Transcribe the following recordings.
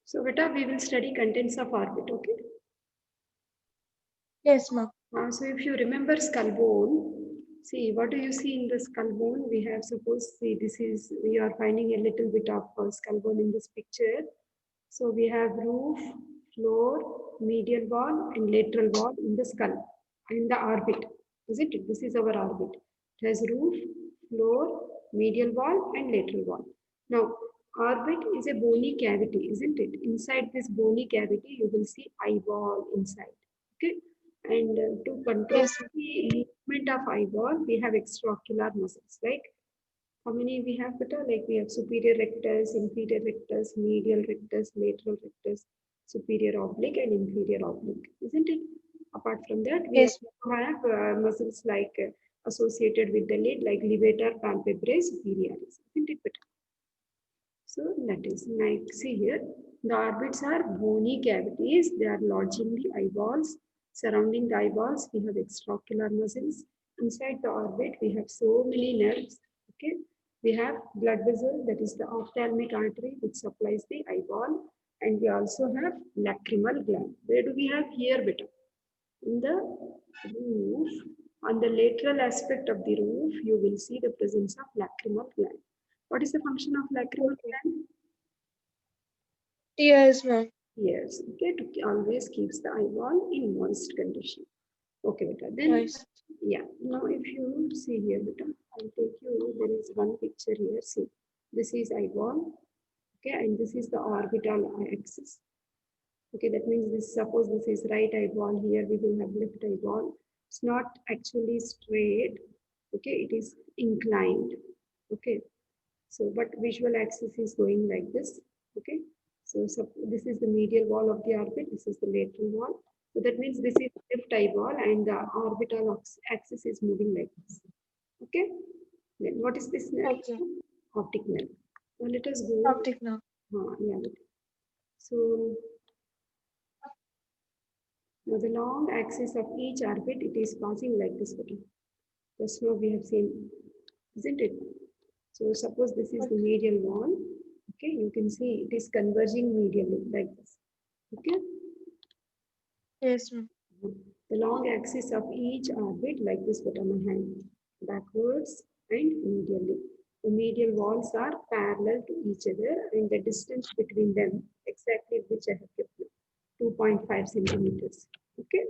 So beta, we will study contents of orbit, okay? Yes, ma'am. So if you remember skull bone, see what do you see in the skull bone? We have suppose see this is we are finding a little bit of skull bone in this picture. So we have roof, floor, medial wall, and lateral wall in the skull in the orbit, isn't it? This is our orbit. It has roof, floor, medial wall, and lateral wall. Now, orbit is a bony cavity, isn't it? Inside this bony cavity, you will see eyeball inside. Okay, and to control Yes, ma'am. the movement of eyeball, we have extraocular muscles. Like how many we have, better? Like we have superior rectus, inferior rectus, medial rectus, lateral rectus, superior oblique, and inferior oblique, isn't it? Apart from that, we Yes, also have muscles like associated with the lid, like levator palpebrae superioris, isn't it? Better? So that is like see here, the orbits are bony cavities. They are lodging the eyeballs. Surrounding the eyeballs, we have extraocular muscles. Inside the orbit, we have so many nerves. Okay, we have blood vessel, that is the ophthalmic artery, which supplies the eyeball, and we also have lacrimal gland. Where do we have here, beta? In the roof, on the lateral aspect of the roof, you will see the presence of lacrimal gland. What is the function of lacrimal okay. gland? Yes, ma'am. Yes, okay, to always keeps the eyeball in moist condition. Okay, beta. Then, Nice. yeah, now if you see here, beta, I'll take you, there is one picture here. See, this is eyeball, okay, and this is the orbital axis. Okay, that means this, suppose this is right eyeball, here we will have left eyeball. It's not actually straight, okay, it is inclined, okay. So, but visual axis is going like this, okay. So this is the medial wall of the orbit, this is the lateral wall. So that means this is left eyeball and the orbital axis is moving like this, okay. Then what is this nerve? Okay. Optic nerve. Now let us go, Optic now. yeah. So now the long axis of each orbit, it is passing like this button. Just now we have seen, isn't it? So suppose this is the Okay. medial wall. Okay, you can see it is converging medially like this. Okay, Yes, ma'am. the long axis of each orbit like this button on hand, backwards and medially. The medial walls are parallel to each other and the distance between them exactly which I have kept 2.5 centimeters. Okay.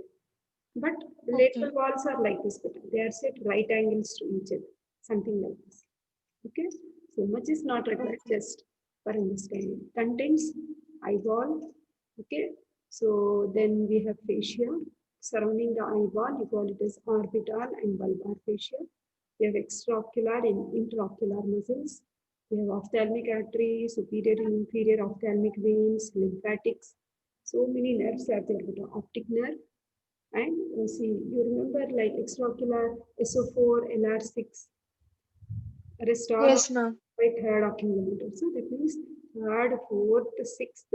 But the Okay. lateral walls are like this, but they are set right angles to each other, something like this. Okay, so much is not required Okay. just for understanding. Contents, eyeball. Okay, so then we have fascia surrounding the eyeball. You call it as orbital and bulbar fascia. We have extraocular and intraocular muscles. We have ophthalmic artery, superior and inferior ophthalmic veins, lymphatics. So many nerves are there. Optic nerve, and see, you remember like extraocular SO4, LR6, rest all of Yes, ma'am. by third of kilometer. So that means third, fourth, sixth,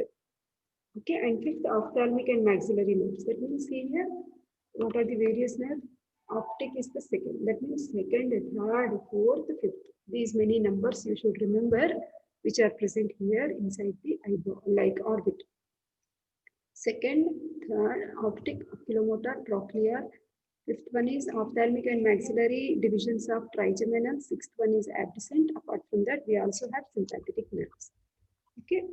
okay, and fifth ophthalmic and maxillary nerves. That means see here, what are the various nerves? Optic is the second. That means second, third, fourth, fifth. These many numbers you should remember, which are present here inside the eyeball, like orbit. Second, third, optic, oculomotor, trochlear. Fifth one is ophthalmic and maxillary divisions of trigeminal. Sixth one is absent. Apart from that, we also have sympathetic nerves. Okay.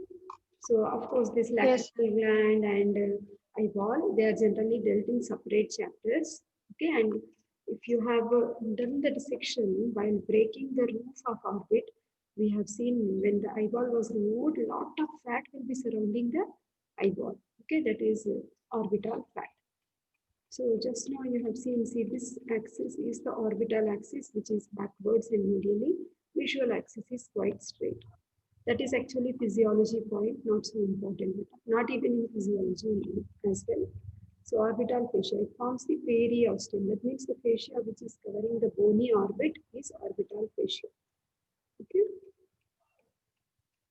So, of course, this Yes, lacrimal gland and eyeball, they are generally dealt in separate chapters. Okay. And if you have done the dissection while breaking the roof of orbit, we have seen when the eyeball was removed, a lot of fat will be surrounding the eyeball. Okay, that is orbital fat. So just now you have seen, see this axis is the orbital axis, which is backwards and medially. Visual axis is quite straight. That is actually physiology point, not so important, not even in physiology as well. So orbital fascia, it forms the periosteum. That means the fascia which is covering the bony orbit is orbital fascia. Okay,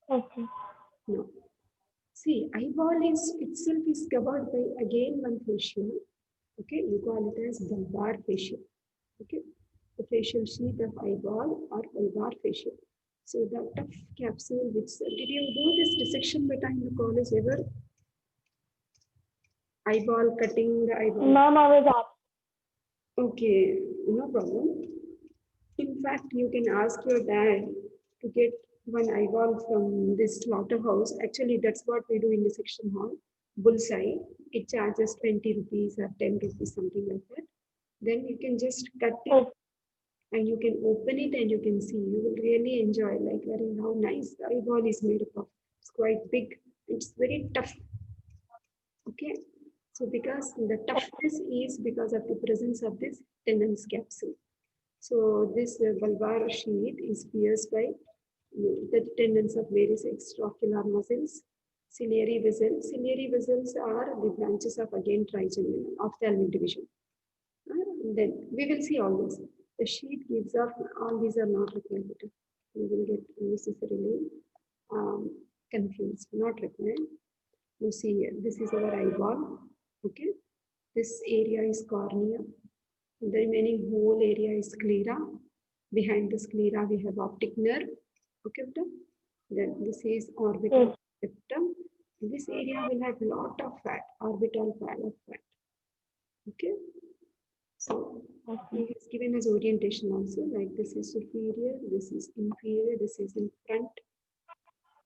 okay. now see, eyeball is itself is covered by again one fascia. Okay, you call it as bulbar fascia. Okay, the facial sheath of eyeball or bulbar fascia. So the tough capsule, which did you do this dissection beta in the college ever? Eyeball cutting the eyeball. Ma'am, I was asked. Okay, no problem. In fact, you can ask your dad to get one eyeball from this slaughterhouse. Actually, that's what we do in the section hall. Bullseye. It charges 20 rupees or 10 rupees, something like that. Then you can just cut it Oh, and you can open it and you can see. You will really enjoy like how nice the eyeball is made up of. It's quite big. It's very tough. Okay. So because the toughness is because of the presence of this tendons capsule. So this bulbar sheath is pierced by the tendons of various extraocular muscles. Ciliary vessels. Ciliary vessels are the branches of again trigeminal ophthalmic division. Then we will see all this. The sheath gives off, all these are not required. We will get unnecessarily confused, not required. You see here, this is our eyeball. Okay. This area is cornea. The remaining whole area is sclera. Behind the sclera, we have optic nerve. Okay, then this is orbital septum. This area will have lot of fat, orbital pile of fat. Okay, so he is given as orientation also, like this is superior, this is inferior, this is in front,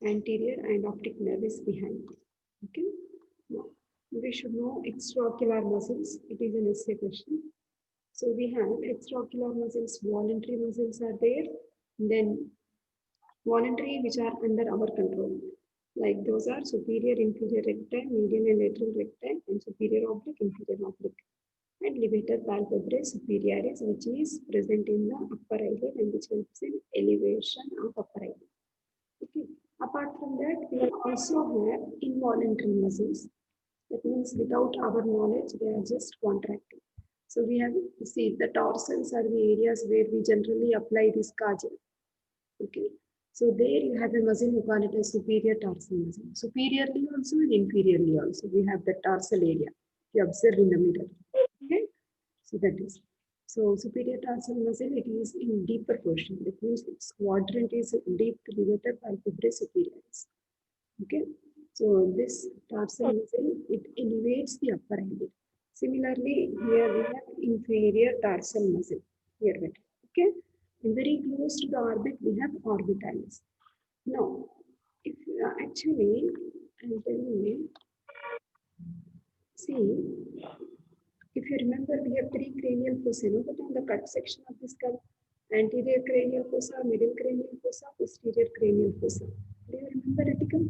anterior, and optic nerve is behind. Okay, now we should know extraocular muscles. It is an essay question. So we have extraocular muscles, voluntary muscles are there, then voluntary which are under our control. Like those are superior, inferior recti, medial and lateral recti, and superior oblique, inferior oblique. And levator palpebrae superioris, which is present in the upper eyelid and which helps in elevation of upper eyelid. Okay. Apart from that, we also have involuntary muscles. That means without our knowledge, they are just contracting. So we have, see, the torsals are the areas where we generally apply this kajal. Okay. So there you have a muscle, you call it a superior tarsal muscle. Superiorly also and inferiorly also, we have the tarsal area. You observe in the middle. Okay. So that is. So superior tarsal muscle, it is in deeper portion. That means its quadrant is deep levator palpebrae superioris. Okay. So this tarsal muscle, it elevates the upper eyelid. Similarly, here we have inferior tarsal muscle. Here, okay. And very close to the orbit, we have orbitalis. Now, if actually, I'll tell you, see, if you remember, we have three cranial fossa, no? But on the cut section of the skull, anterior cranial fossa, middle cranial fossa, posterior cranial fossa. Do you remember reticle?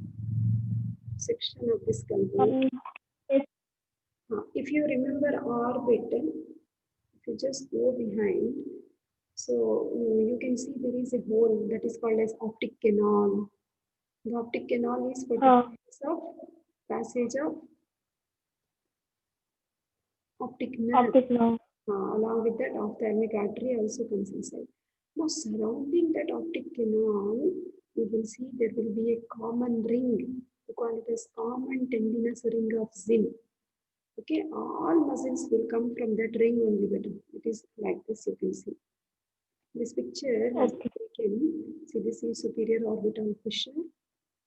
Section of the skull. If you remember orbit, if you just go behind, so you can see there is a hole that is called as optic canal. The optic canal is for the passage of optic nerve. Along with that, ophthalmic artery also comes inside. Now, surrounding that optic canal, you will see there will be a common ring. We call it as common tendinous ring of Zinn. Okay, all muscles will come from that ring only, but it is like this, you can see. This picture has been taken. See, this is superior orbital fissure.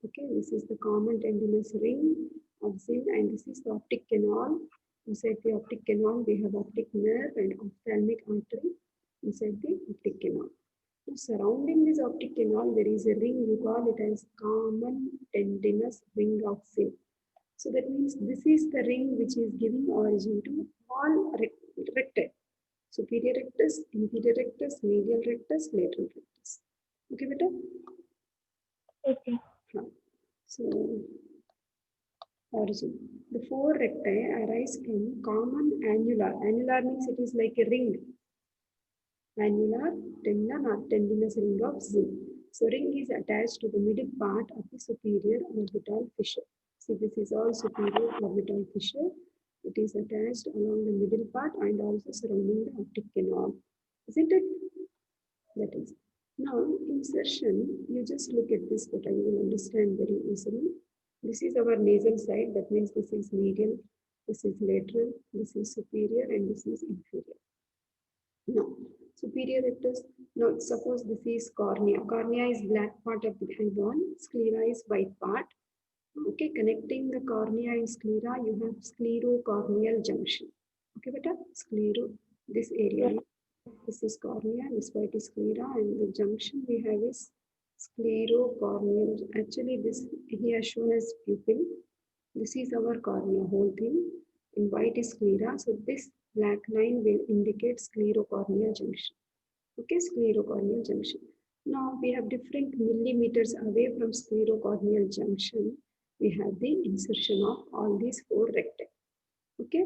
Okay, this is the common tendinous ring of Zinn, and this is the optic canal. Inside the optic canal, we have optic nerve and ophthalmic artery inside the optic canal. Now, surrounding this optic canal, there is a ring, you call it as common tendinous ring of Zinn. So that means this is the ring which is giving origin to all recti. Superior rectus, inferior rectus, medial rectus, lateral rectus. Okay, beta? Okay. So, origin. The four recti arise from common annular. Annular means it is like a ring. Annular tendon or tendinous ring of Zinn. So, ring is attached to the middle part of the superior orbital fissure. See, this is all superior orbital fissure. It is attached along the middle part and also surrounding the optic canal. Isn't it? That is. Now, insertion, you just look at this, but you will understand very easily. This is our nasal side. That means this is medial, this is lateral, this is superior, and this is inferior. Now, Superior rectus. Now, suppose this is cornea. Cornea is black part of the eyeball. Sclera is white part. Okay, connecting the cornea and sclera, you have sclerocorneal junction. Okay, beta, sclero, this area. This is cornea, this white is sclera, and the junction we have is sclerocorneal. Actually, this here shown as pupil. This is our cornea, whole thing. In white is sclera, so this black line will indicate sclerocorneal junction. Okay, sclerocorneal junction. Now we have different millimeters away from sclerocorneal junction. We have the insertion of all these four recti. Okay,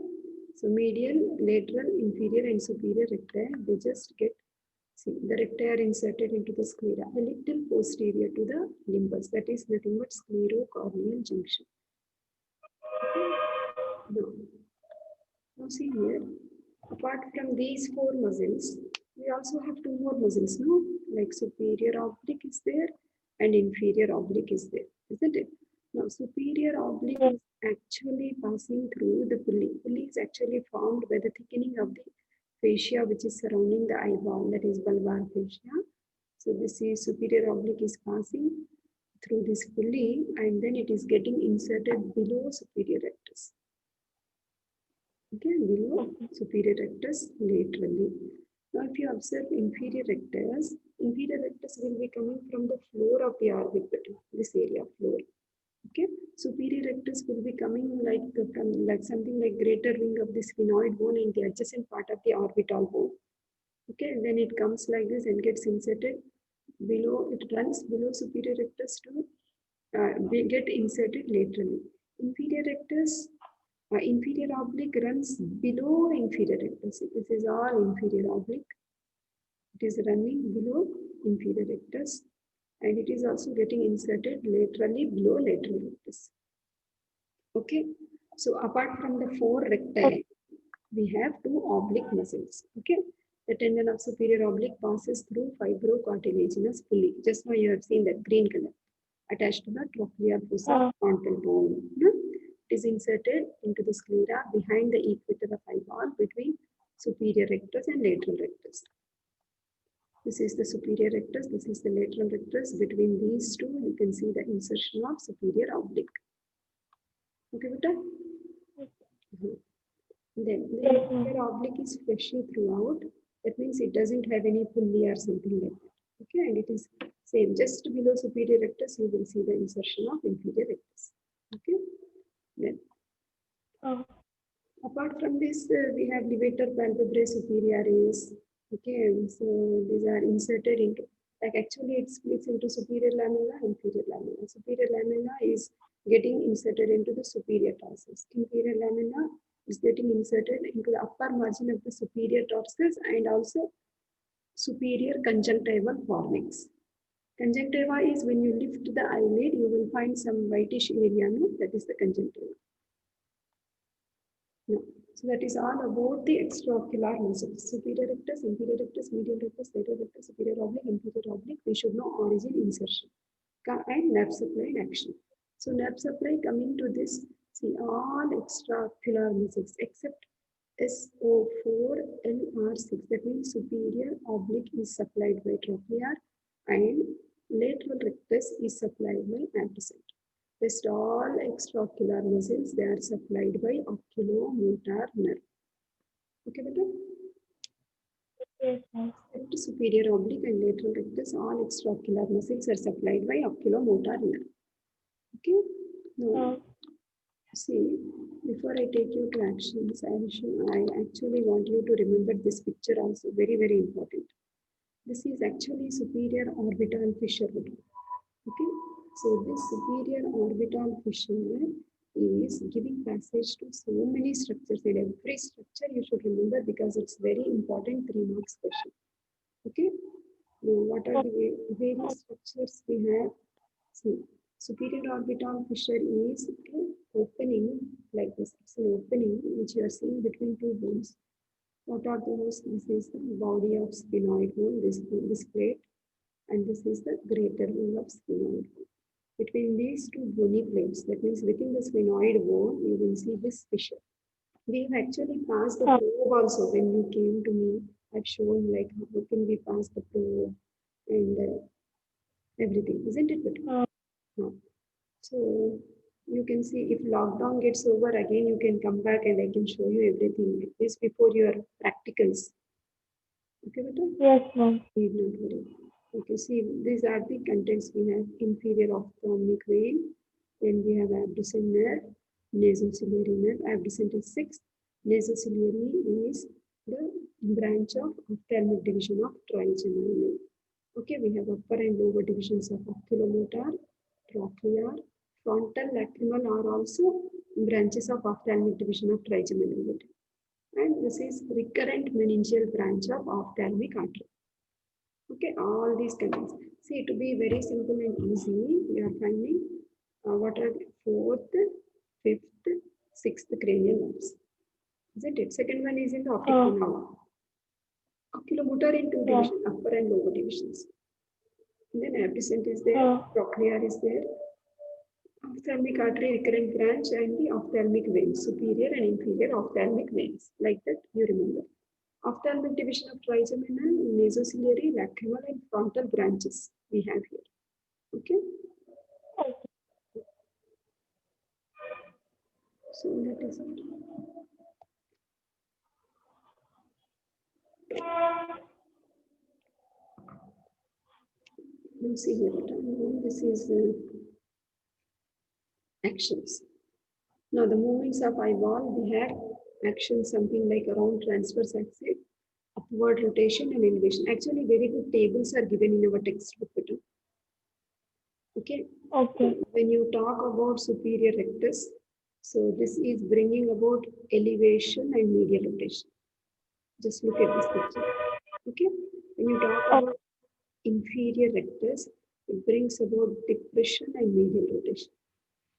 so medial, lateral, inferior, and superior recti. They just get, see, the recti are inserted into the sclera a little posterior to the limbus. That is nothing but sclerocorneal junction. Okay. Now see here, apart from these four muscles, we also have two more muscles, no? Like superior oblique is there and inferior oblique is there, isn't it? Now, superior oblique is actually passing through the pulli. Pulli is actually formed by the thickening of the fascia which is surrounding the eyeball, that is bulbar fascia. So this is superior oblique is passing through this pulli and then it is getting inserted below superior rectus. Okay, below superior rectus laterally. Now, if you observe inferior rectus will be coming from the floor of the orbit, this area floor. Okay, superior rectus will be coming like from like something like greater ring of the sphenoid bone and the adjacent part of the orbital bone. Okay, and then it comes like this and gets inserted below. It runs below superior rectus to get inserted laterally. Inferior rectus. Inferior oblique runs below inferior rectus. This is all inferior oblique. It is running below inferior rectus and it is also getting inserted laterally below lateral rectus. Okay, so apart from the four recti, we have two oblique muscles. Okay, the tendon of superior oblique passes through fibrocartilaginous pulli. Just now you have seen that green color attached to the trochlear fossa frontal bone. It is inserted into the sclera behind the equator of eyeball between superior rectus and lateral rectus. This is the superior rectus, this is the lateral rectus. Between these two, you can see the insertion of superior oblique. Okay, beta? Then the inferior oblique is fleshy throughout. That means it doesn't have any pulli or something like that. Okay, and it is same. Just below superior rectus, you will see the insertion of inferior rectus. Okay. Then, apart from this, we have levator palpebrae superioris. Okay, so these are inserted into, like actually it splits into superior lamella, inferior lamella. Superior lamella is getting inserted into the superior tarsus. Inferior lamella is getting inserted into the upper margin of the superior tarsus and also superior conjunctival fornix. Conjunctiva is when you lift the eyelid, you will find some whitish area, no? That is the conjunctiva. No. So that is all about the extraocular muscles. Superior rectus, inferior rectus, medial rectus, lateral rectus, superior oblique, inferior oblique. We should know origin, insertion, and nerve supply and action. So nerve supply coming to this, see all extraocular muscles except SO4, LR6. That means superior oblique is supplied by trochlear and lateral rectus is supplied by abducent. Rest all extraocular muscles, they are supplied by oculomotor nerve. Okay, beta? Except superior oblique and lateral rectus, all extraocular muscles are supplied by oculomotor nerve. Okay? Now, see, before I take you to actions, I actually want you to remember this picture also, very, very important. This is actually superior orbital fissure. Okay, so this superior orbital fissure is giving passage to so many structures, and every structure you should remember because it's very important 3 marks question. Okay, now what are the various structures we have? See, superior orbital fissure is opening like this. It's an opening which you are seeing between two bones. What are those? This is the body of sphenoid bone, this plate, and this is the greater wing of sphenoid bone. Between these two bony plates, that means within the sphenoid bone, you will see this fissure. We have actually passed the probe also when you came to me I've shown like how can we pass the flow and everything, isn't it? No. So you can see if lockdown gets over again, you can come back and I can show you everything. This before your practicals. Okay, beta? Yes, ma'am. Need not worry. Okay, see, these are the contents we have: inferior ophthalmic vein, then we have abducent nerve, nasociliary nerve. Abducent is 6, nasociliary is the branch of ophthalmic division of trigeminal nerve. Okay, we have upper and lower divisions of oculomotor, trochlear, frontal, lacrimal are also branches of ophthalmic division of trigeminal nerve. And this is recurrent meningeal branch of ophthalmic artery. Okay, all these contents. See, to be very simple and easy, we are finding what are the 4th, 5th, 6th cranial nerves. Isn't it? Second one is in the optic nerve. Oculomotor in 2 divisions, upper and lower divisions. And then abducent is there, trochlear is there, ophthalmic artery recurrent branch, and the ophthalmic veins, superior and inferior ophthalmic veins. Like that, you remember. Ophthalmic division of trigeminal, nasociliary, lacrimal, and frontal branches we have here. Okay. So that is it. We'll see here. This is actions. Now the movements of eyeball, we have actions something like around transverse axis, upward rotation and elevation. Actually, very good tables are given in our textbook. Okay. Okay. When you talk about superior rectus, so this is bringing about elevation and medial rotation. Just look at this picture. Okay. When you talk about inferior rectus, it brings about depression and medial rotation.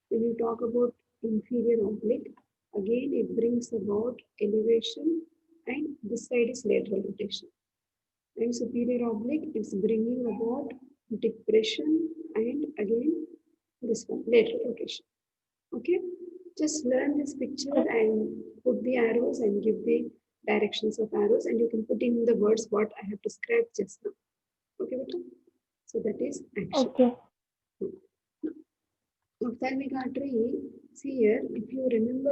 When you talk about inferior oblique, again it brings about elevation and this side is lateral rotation. And superior oblique is bringing about depression and again this one, lateral rotation. Okay, just learn this picture and put the arrows and give the directions of arrows and you can put in the words what I have described just now. Okay, beta? So that is action. Okay. Ophthalmic artery, see here, if you remember,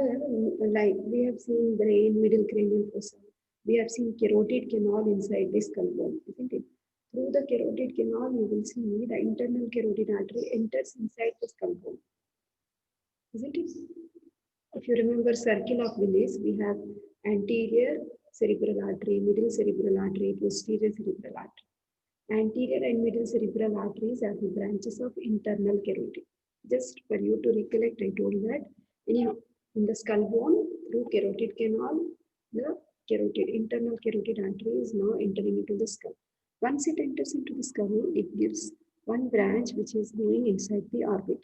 like we have seen brain, middle cranial fossa, we have seen carotid canal inside the skull bone, isn't it? Through the carotid canal, you will see the internal carotid artery enters inside the skull bone, isn't it? If you remember circle of Willis, we have anterior cerebral artery, middle cerebral artery, posterior cerebral artery. Anterior and middle cerebral arteries are the branches of internal carotid. Just for you to recollect, I told that in the skull bone, through carotid canal, the internal carotid artery is now entering into the skull. Once it enters into the skull, it gives one branch which is going inside the orbit.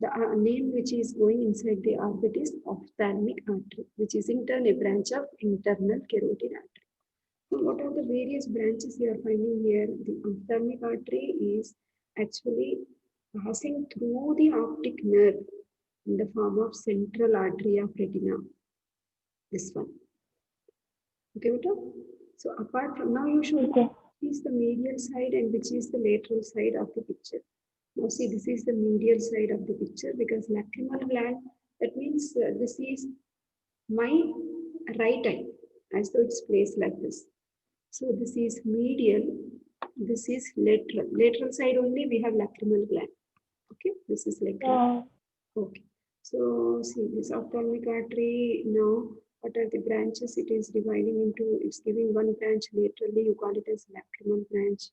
The name which is going inside the orbit is ophthalmic artery, which is in turn a branch of internal carotid artery. So what are the various branches you are finding here? The ophthalmic artery is actually passing through the optic nerve in the form of central artery of retina. This one. Okay, beta? So apart from now, you should know which is the medial side and which is the lateral side of the picture. Now see, this is the medial side of the picture because lacrimal gland, that means this is my right eye as though it's placed like this. So this is medial, this is lateral. Lateral side only we have lacrimal gland. Okay, this is lateral. Okay, so see this ophthalmic artery now. What are the branches? It is dividing into, it's giving one branch laterally, you call it as lacrimal branch.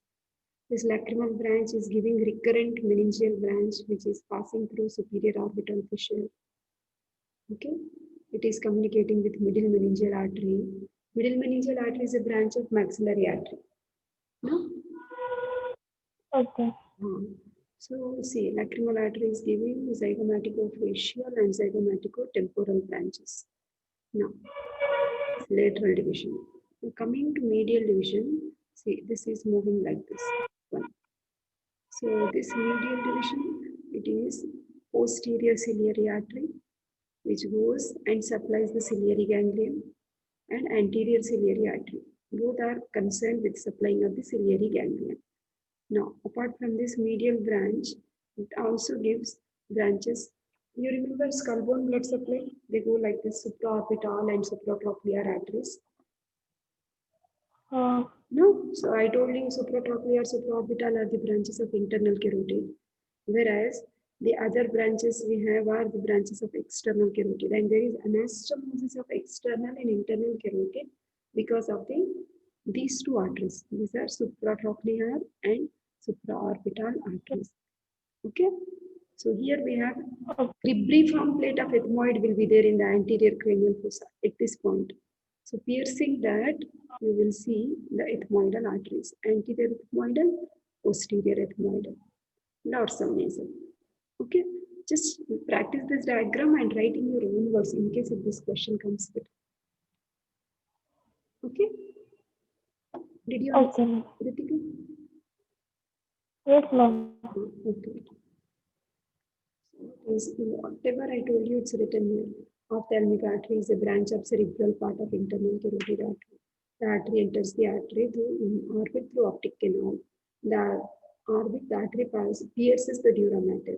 This lacrimal branch is giving recurrent meningeal branch, which is passing through superior orbital fissure. Okay, it is communicating with middle meningeal artery. Middle meningeal artery is a branch of maxillary artery. No? Okay. So see, lacrimal artery is giving zygomaticofacial and zygomaticotemporal branches. Now, lateral division. Now, coming to medial division, see, this is moving like this. One. So this medial division, it is posterior ciliary artery, which goes and supplies the ciliary ganglion, and anterior ciliary artery, Both are concerned with supplying of the ciliary ganglion. Now, apart from this medial branch, it also gives branches. You remember skull bone blood supply? They go like this: supraorbital and supratrochlear arteries. No, so I told you supratrochlear, supraorbital are the branches of internal carotid, whereas the other branches we have are the branches of external carotid, and there is anastomosis of external and internal carotid because of these two arteries. These are supratrochlear and supraorbital arteries. Okay, so here we have cribriform plate of ethmoid will be there in the anterior cranial fossa at this point. So piercing that, you will see the ethmoidal arteries, anterior ethmoidal, posterior ethmoidal, dorsal nasal. Okay, just practice this diagram and write in your own words in case if this question comes with. Okay, did you understand, Ritika? Yes, ma'am. Okay. Whatever I told you, it's written here. Ophthalmic artery is a branch of cerebral part of internal carotid artery. The artery enters the artery through orbit through optic canal. The artery pierces the dura mater.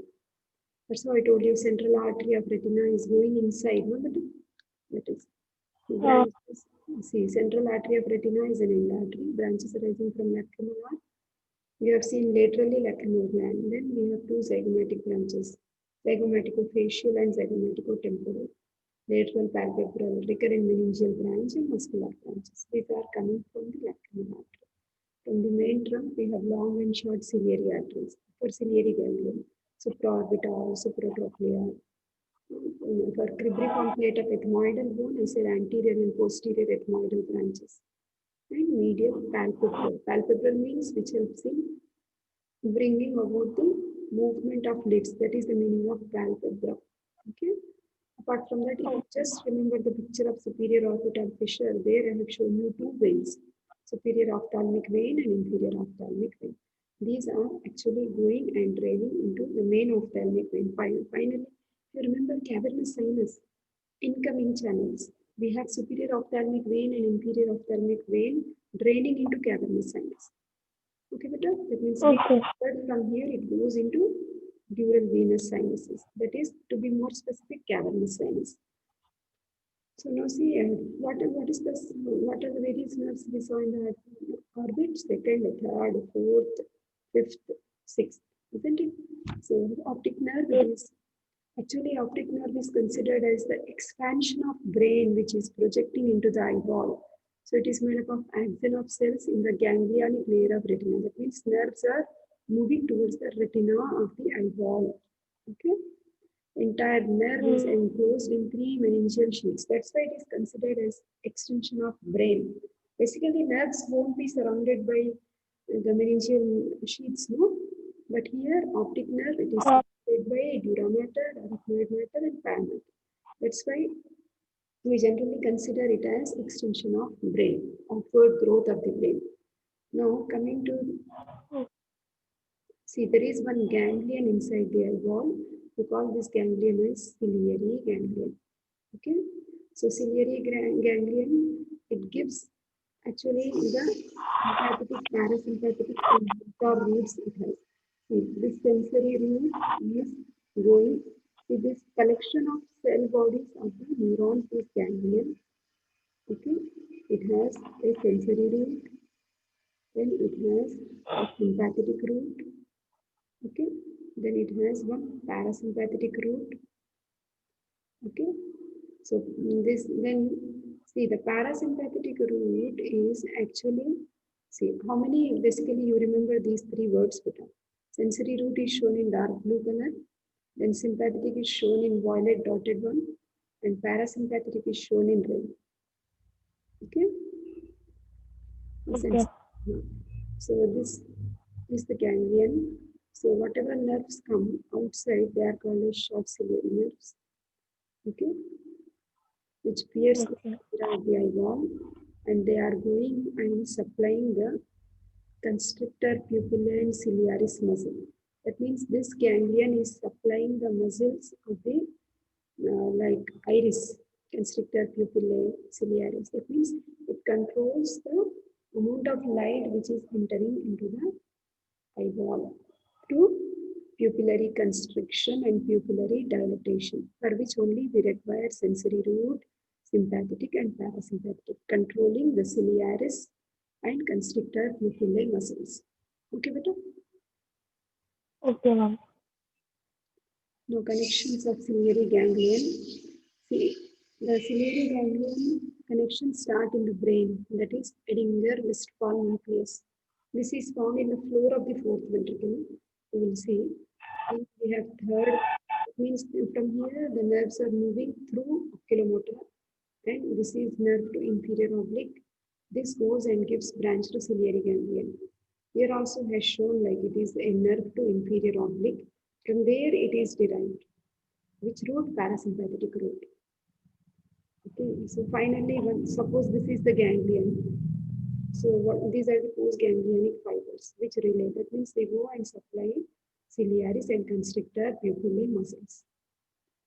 That's why I told you central artery of retina is going inside. No, that is. Branches, see, central artery of retina is an end artery. Branches arising from lacrimal. We have seen laterally lacrimal gland. Then we have two zygomatic branches, zygomaticofacial and zygomaticotemporal, lateral palpebral, recurrent meningeal branch, and muscular branches. These are coming from the lacrimal artery. From the main trunk, we have long and short ciliary arteries, upper ciliary ganglion, supraorbital, supratrochlear. For cribriform plate of ethmoidal bone, I said anterior and posterior ethmoidal branches. And medial palpebral. Palpebral means which helps in bringing about the movement of lids. That is the meaning of palpebra. Okay. Apart from that, if you just remember the picture of superior orbital fissure, there I have shown you two veins, superior ophthalmic vein and inferior ophthalmic vein. These are actually going and draining into the main ophthalmic vein. Finally, if you remember cavernous sinus, incoming channels, we have superior ophthalmic vein and inferior ophthalmic vein draining into cavernous sinus. Okay, better? That means from here it goes into dural venous sinuses. That is, to be more specific, cavernous sinus. So now see, what are the various nerves we saw in the orbit? Second, third, fourth, fifth, sixth, isn't it? So optic nerve is actually optic nerve is considered as the expansion of brain which is projecting into the eyeball. So it is made up of axon of cells in the ganglionic layer of retina. That means nerves are moving towards the retina of the eyeball. Okay. Entire nerve is enclosed in three meningeal sheaths. That's why it is considered as extension of brain. Basically, nerves won't be surrounded by the meningeal sheaths, no? But here, optic nerve, it is surrounded by dura mater, arachnoid mater, and pia mater. That's why we generally consider it as extension of brain, upward growth of the brain. Now, coming to, see, there is one ganglion inside the eyeball. We call this ganglion as ciliary ganglion. Okay, so ciliary ganglion, it gives actually the sympathetic, parasympathetic, and motor roots it has. See, this sensory root is going. See, this collection of cell bodies of the neurons is ganglion. Okay, it has a sensory root, then it has a sympathetic root. Okay, then it has one parasympathetic root. Okay, so this then see the parasympathetic root is actually, see how many, basically you remember these three words better. Sensory root is shown in dark blue color, then sympathetic is shown in violet dotted one, and parasympathetic is shown in red. Okay. So this is the ganglion. So whatever nerves come outside, they are called as short ciliary nerves. Okay, which pierce the eyeball, and they are going and supplying the constrictor pupillae and ciliaris muscle. That means this ganglion is supplying the muscles of the like iris, constrictor pupillae, ciliaris. That means it controls the amount of light which is entering into the eyeball to pupillary constriction and pupillary dilatation, for which only we require sensory root, sympathetic and parasympathetic, controlling the ciliaris and constrictor pupillae muscles. Okay, beta? Okay, ma'am. Now, connections of ciliary ganglion. See, the ciliary ganglion connections start in the brain, that is Edinger-Westphal nucleus. This is found in the floor of the fourth ventricle. You will see. And we have third. It means from here the nerves are moving through oculomotor, and this is nerve to inferior oblique. This goes and gives branch to ciliary ganglion. Here also has shown like it is a nerve to inferior oblique. From there it is derived. Which root? Parasympathetic root. Okay, so finally, suppose this is the ganglion. So these are the postganglionic fibers which relay. That means they go and supply ciliaris and constrictor pupillae muscles,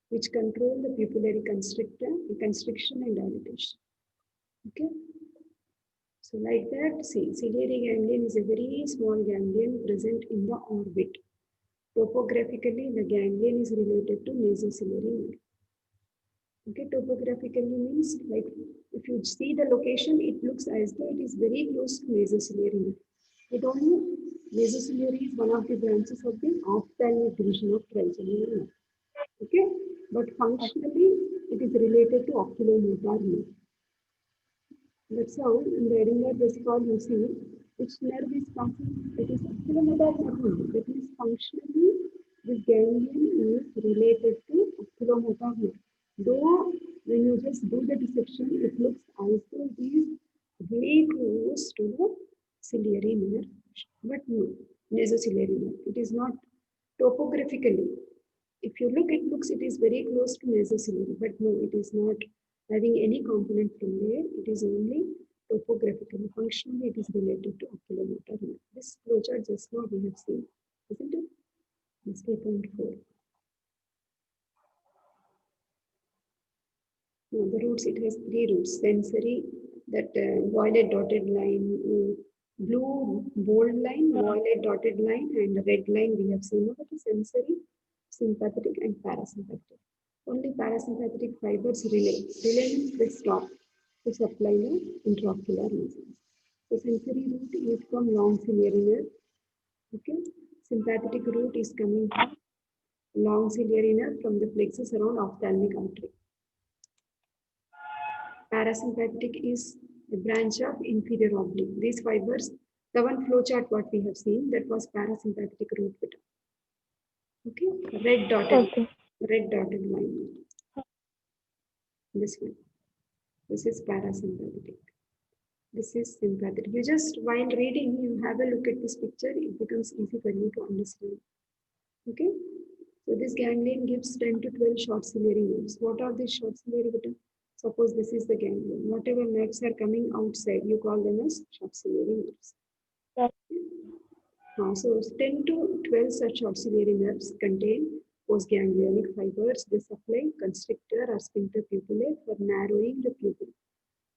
which control the pupillary constriction and dilatation. Okay. So like that, see, ciliary ganglion is a very small ganglion present in the orbit. Topographically, the ganglion is related to nasociliary nerve. Okay, topographically means like if you see the location, it looks as though it is very close to nasociliary nerve. It only nasociliary is one of the branches of the ophthalmic division of trigeminal nerve. Okay, but functionally it is related to oculomotor nerve. That's how in the Edinger-Westphal you see which nerve is passing. It is oculomotor nerve. That means functionally this ganglion is related to oculomotor nerve. Though when you just do the dissection, it looks as though it is very close to the ciliary nerve, but no, nasociliary nerve. It is not topographically. If you look, it is very close to nasociliary, but no, it is not having any component from there. It is only topographically. Functionally, it is related to oculomotor nerve. This flowchart just now we have seen, isn't it? It's 3.4. Now the roots, it has three roots: sensory, that violet dotted line, blue bold line, violet dotted line, and red line we have seen. What is sensory, sympathetic, and parasympathetic? Only parasympathetic fibers relay. Relay means they stop to supply the intraocular muscles. So sensory root is from long ciliary nerve. Okay. Sympathetic root is coming from long ciliary nerve from the plexus around ophthalmic artery. Parasympathetic is a branch of inferior oblique. These fibers, the one flowchart what we have seen, that was parasympathetic root beta. Okay, red dotted line. This one. This is parasympathetic. This is sympathetic. You just, while reading, you have a look at this picture, it becomes easy for you to understand. Okay, so this ganglion gives 10 to 12 short ciliary nerves. What are these short ciliary beta? Suppose this is the ganglion. Whatever nerves are coming outside, you call them as short ciliary nerves. So 10 to 12 such short ciliary nerves contain postganglionic fibers. They supply constrictor or sphincter pupillae for narrowing the pupil,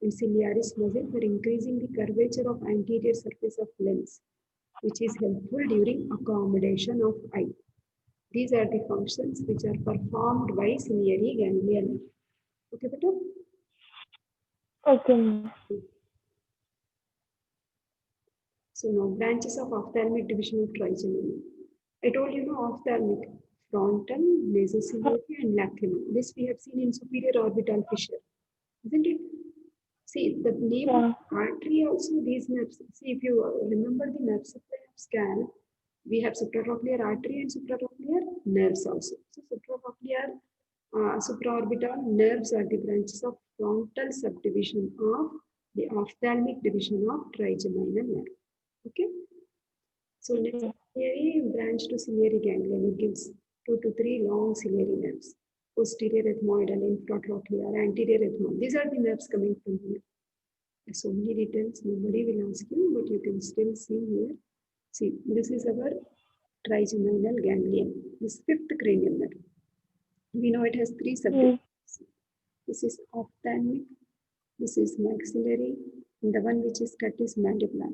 and ciliaris muscle for increasing the curvature of anterior surface of lens, which is helpful during accommodation of eye. These are the functions which are performed by ciliary ganglion. Okay, beta? Okay. So now branches of ophthalmic division of trigeminal. I told you ophthalmic, frontal, nasociliary, and lacrimal. This we have seen in superior orbital fissure, isn't it? See the name of artery also, these nerves. See, if you remember the nerve supply of scalp, we have supraocular artery and supraocular nerves also. So supraocular, supraorbital nerves are the branches of frontal subdivision of the ophthalmic division of trigeminal nerve. Okay. So next ciliary branch to ciliary ganglion. It gives 2 to 3 long ciliary nerves. Posterior ethmoidal, infratrochlear, anterior ethmoidal. These are the nerves coming from here. There's so many details, nobody will ask you, but you can still see here. See, this is our trigeminal ganglion. This fifth cranial nerve. We know it has 3 subdivisions. This is ophthalmic, this is maxillary, and the one which is cut is mandibular.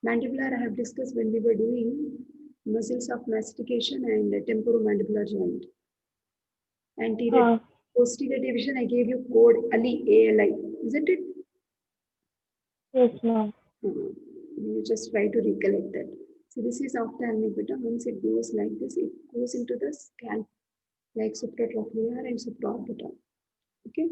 Mandibular I have discussed when we were doing muscles of mastication and temporomandibular joint. Anterior posterior division, I gave you code ALI, ALI, isn't it? Yes, ma'am. You just try to recollect that. So this is ophthalmic beta. Once it goes like this, it goes into the scalp like supratrochlear and supraorbital. Okay.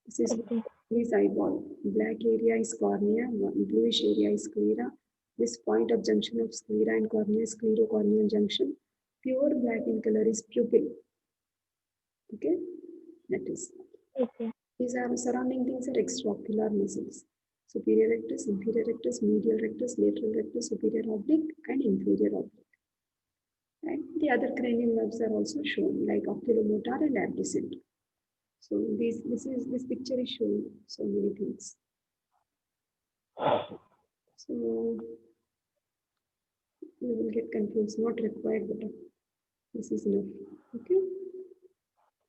This is eyeball. Black area is cornea. Bluish area is sclera. This point of junction of sclera and cornea is sclerocorneal junction. Pure black in color is pupil. Okay. That is. Okay. These are surrounding things are extraocular muscles. Superior rectus, inferior rectus, medial rectus, lateral rectus, superior oblique, and inferior oblique. And the other cranial nerves are also shown, like oculomotor and abducent. So this picture is showing so many things. So you will get confused. Not required, but this is enough. Okay.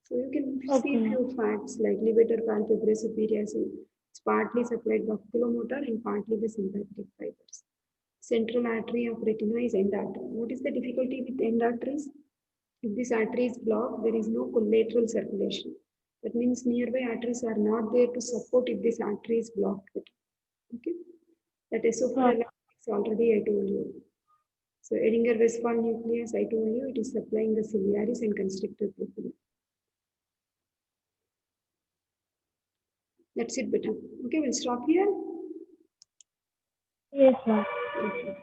So you can see few facts like levator palpebrae superior. It's partly supplied by oculomotor and partly by sympathetic fibers. Central artery of retina is end artery. What is the difficulty with end arteries? If this artery is blocked, there is no collateral circulation. That means nearby arteries are not there to support if this artery is blocked. Okay. That esophageal already I told you. So Edinger-Westphal nucleus, I told you, it is supplying the ciliaris and constrictor pupilla. That's it, beta. Okay, we'll stop here. Yes, ma'am. Okay.